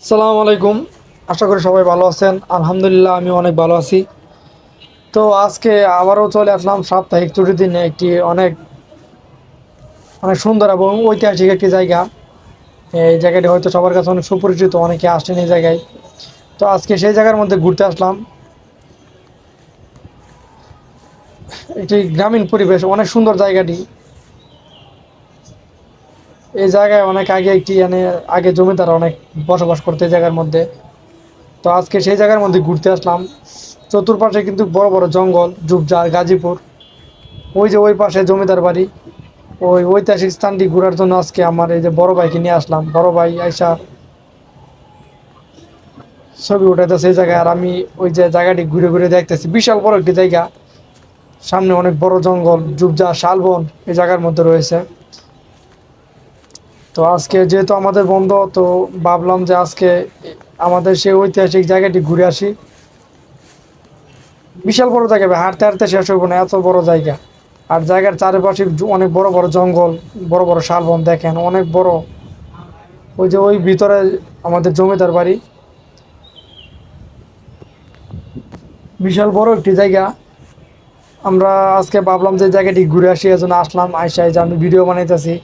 সালাম আলাইকুম। আশা করি সবাই ভালো আছেন। আলহামদুলিল্লাহ আমি অনেক ভালো আছি। তো আজকে আবারও চলে আসলাম সাপ্তাহিক ছুটির দিনে একটি অনেক অনেক সুন্দর এবং ঐতিহাসিক একটি জায়গা। এই জায়গাটি হয়তো সবার কাছে অনেক সুপরিচিত, অনেকে আসেন এই জায়গায়। তো আজকে সেই জায়গার মধ্যে ঘুরতে আসলাম। একটি গ্রামীণ পরিবেশ, অনেক সুন্দর জায়গাটি। এই জায়গায় অনেক আগে আগে জমিদার অনেক বসবাস করতে এই জায়গার মধ্যে। তো আজকে সেই জায়গার মধ্যে ঘুরতে আসলাম। চতুর্পাশে কিন্তু বড় বড় জঙ্গল, ঝোপঝাড়, গাজীপুর। ওই যে ওই পাশে জমিদার বাড়ি। ওই ঐতিহাসিক স্থানটি ঘোরার জন্য আজকে আমার এই যে বড় ভাইকে নিয়ে আসলাম। বড় ভাই আইসা ছবি উঠাইতেছে সেই জায়গায়, আর আমি ওই যে জায়গাটি ঘুরে ঘুরে দেখতেছি। বিশাল বড় একটি জায়গা, সামনে অনেক বড় জঙ্গল, ঝোপঝাড়, শালবন এই জায়গার মধ্যে রয়েছে। তো আজকে যেহেতু আমাদের বন্ধ, তো ভাবলাম যে আজকে আমাদের সেই ঐতিহাসিক জায়গাটি ঘুরে আসি। বিশাল বড় জায়গা ভাই, হাঁটতে হাঁটতে শেষ হইব না, এত বড় জায়গা। আর জায়গার চারিপাশে অনেক বড় বড় জঙ্গল, বড় বড় শালবন দেখেন, অনেক বড়। ওই যে ওই ভিতরে আমাদের জমিদার বাড়ি। বিশাল বড় একটি জায়গা। আমরা আজকে ভাবলাম যে জায়গাটি ঘুরে আসি, এজন্য আসলাম। আইসাই যে আমি ভিডিও বানাইতেছি।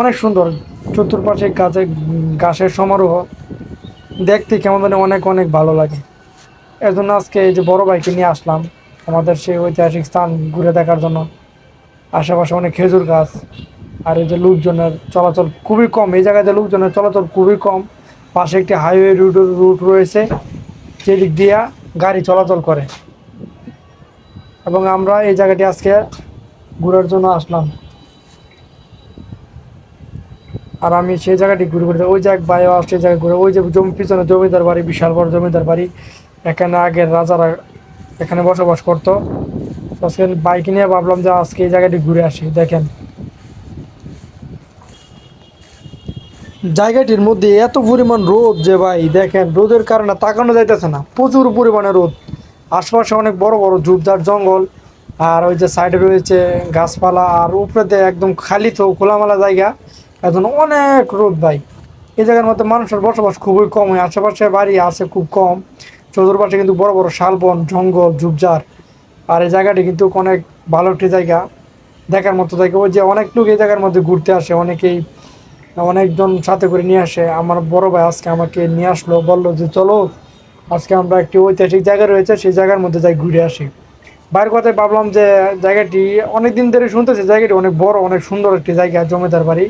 অনেক সুন্দর, চতুর্পাশে ঘাসের সমারোহ, দেখতে কেমন জানি অনেক অনেক ভালো লাগে। এর জন্য আজকে এই যে বড় ভাইকে নিয়ে আসলাম আমাদের সেই ঐতিহাসিক স্থান ঘুরে দেখার জন্য। আশেপাশে অনেক খেজুর গাছ। আর এই যে লোকজনের চলাচল খুবই কম, এই জায়গাতে লোকজনের চলাচল খুবই কম। পাশে একটি হাইওয়ে রুট রয়েছে, যেদিক দিয়া গাড়ি চলাচল করে। এবং আমরা এই জায়গাটি আজকে ঘোরার জন্য আসলাম। আর আমি সেই জায়গাটি ঘুরে ঘুরে ওই যে এক ভাইও আসছে সেই জায়গায় ঘুরে, ওই যে পিছনে জমিদার বাড়ি, বিশাল বড় জমিদার বাড়ি। এখানে আগের রাজারা এখানে বসবাস করতো। আজকে বাইক নিয়ে ভাবলাম যে আজকে এই জায়গাটি ঘুরে আসি। দেখেন জায়গাটির মধ্যে এত পরিমাণ রোদ যে ভাই, দেখেন রোদের কারণে তাকানো যাইতেছে না, প্রচুর পরিমাণে রোদ। আশপাশে অনেক বড় বড় ঝোপঝাড় জঙ্গল। আর ওই যে সাইডে রয়েছে গাছপালা, আর উপরেতে একদম খালি তো খোলামেলা জায়গা। এখন অনেক রোদ ভাই। এই জায়গার মধ্যে মানুষের বসবাস খুবই কম হয়, আশেপাশে বাড়ি আছে খুব কম। চতুর্পাশে কিন্তু বড় বড় শালবন, জঙ্গল, ঝোপঝাড়। আর এই জায়গাটি কিন্তু অনেক ভালো একটি জায়গা, দেখার মতো জায়গা। ওই যে অনেক লোক এই জায়গার মধ্যে ঘুরতে আসে, অনেকেই অনেকজন সাথে করে নিয়ে আসে। আমার বড় ভাই আজকে আমাকে নিয়ে আসলো, বললো যে চলো আজকে আমরা একটি ঐতিহাসিক জায়গা রয়েছে সেই জায়গার মধ্যে যাই ঘুরে আসি। বাইরের কথায় ভাবলাম যে জায়গাটি অনেক দিন ধরে শুনতেছি, জায়গাটি অনেক বড়, অনেক সুন্দর একটি জায়গা, জমিদার বাড়ি।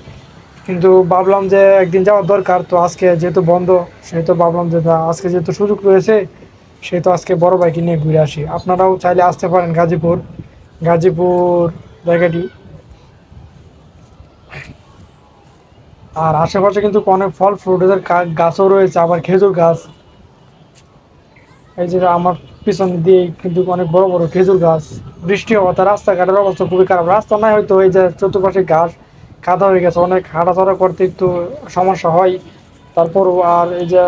কিন্তু ভাবলাম যে একদিন যাওয়ার দরকার, তো আজকে যেহেতু বন্ধ, সেহেতু ভাবলাম যে না, আজকে যেহেতু সুযোগ রয়েছে, সেহেতু আজকে বড় ভাইকে নিয়ে ঘুরে আসি। আপনারাও চাইলে আসতে পারেন গাজীপুর। গাজীপুর জায়গাটি। আর আশেপাশে কিন্তু অনেক ফল ফ্রুটের গাছও রয়েছে, আবার খেজুর গাছ। এই যে আমার পিছন দিয়ে কিন্তু অনেক বড় বড় খেজুর গাছ। বৃষ্টি হওয়াতে রাস্তাঘাটের অবস্থা খুবই খারাপ, রাস্তা নাই হয়তো, এই যে চতুর্পাশে ঘাস কাদা হয়ে গেছে, অনেক হাঁটাচলা করতে একটু সমস্যা হয়। তারপরও আর এই যে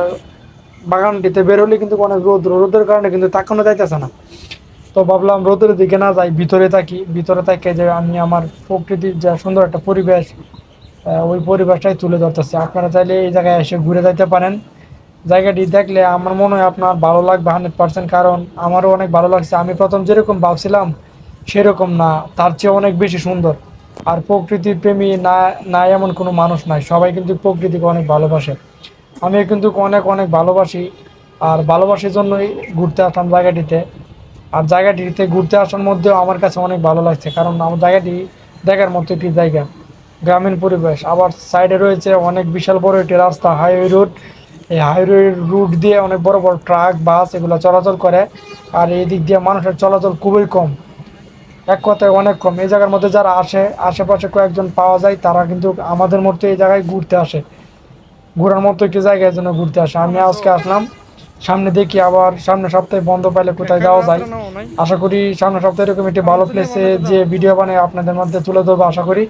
বাগানটিতে বেরোলে কিন্তু অনেক রোদের কারণে কিন্তু তাকানো যাইতেছে না। তো ভাবলাম রোদের দিকে না যাই, ভিতরে থাকি, ভিতরে থেকে যে আমি আমার প্রকৃতির যে সুন্দর একটা পরিবেশ, ওই পরিবেশটাই তুলে ধরতেছি। আপনারা চাইলে এই জায়গায় এসে ঘুরে যাইতে পারেন। জায়গাটি দেখলে আমার মনে হয় আপনার ভালো লাগবে 100%, কারণ আমারও অনেক ভালো লাগছে। আমি প্রথম যেরকম ভাবছিলাম সেরকম না, তার চেয়ে অনেক বেশি সুন্দর। আর প্রকৃতির প্রেমী না, না এমন কোনো মানুষ নাই, সবাই কিন্তু প্রকৃতিকে অনেক ভালোবাসে। আমিও কিন্তু অনেক অনেক ভালোবাসি। আর ভালোবাসার জন্যই ঘুরতে আসলাম জায়গাটিতে। আর জায়গাটিতে ঘুরতে আসার মধ্যেও আমার কাছে অনেক ভালো লাগছে, কারণ আমার জায়গাটি দেখার মতো একটি জায়গা, গ্রামীণ পরিবেশ। আবার সাইডে রয়েছে অনেক বিশাল বড় একটি রাস্তা, হাইওয়ে রোড। এই হাইওয়ে রুট দিয়ে অনেক বড় বড় ট্রাক, বাস এগুলো চলাচল করে। আর এই দিক দিয়ে মানুষের চলাচল খুবই কম, এক কথায় অনেক কম। এই জায়গার মধ্যে যারা আসে, আশেপাশে কয়েকজন পাওয়া যায়, তারা কিন্তু আমাদের মতো এই জায়গায় ঘুরতে আসে, ঘোরার মতো একটি জায়গায় জন্য ঘুরতে আসে। আমি আজকে আসলাম, সামনে দেখি আবার সামনের সপ্তাহে বন্ধ পাইলে কোথায় যাওয়া যায়। আশা করি সামনের সপ্তাহে এরকম একটি ভালো প্লেসে যে ভিডিও বানিয়ে আপনাদের মধ্যে তুলে ধরবো আশা করি।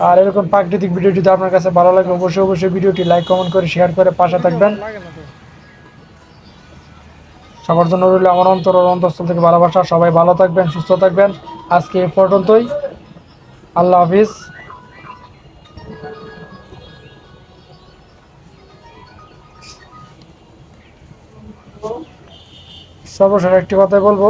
আর এরকম প্রাকৃতিক ভিডিও যদি আপনার কাছে ভালো লাগে, অবশ্যই অবশ্যই ভিডিওটি লাইক, কমেন্ট করে শেয়ার করে পাশে থাকবেন। সবার জন্য রইল আমার অন্তঃস্থল থেকে ভালোবাসা। সবাই ভালো থাকবেন, সুস্থ থাকবেন। আজকে এ পর্যন্তই। আল্লাহ হাফিজ। সর্বশেষ একটি কথাই বলবো,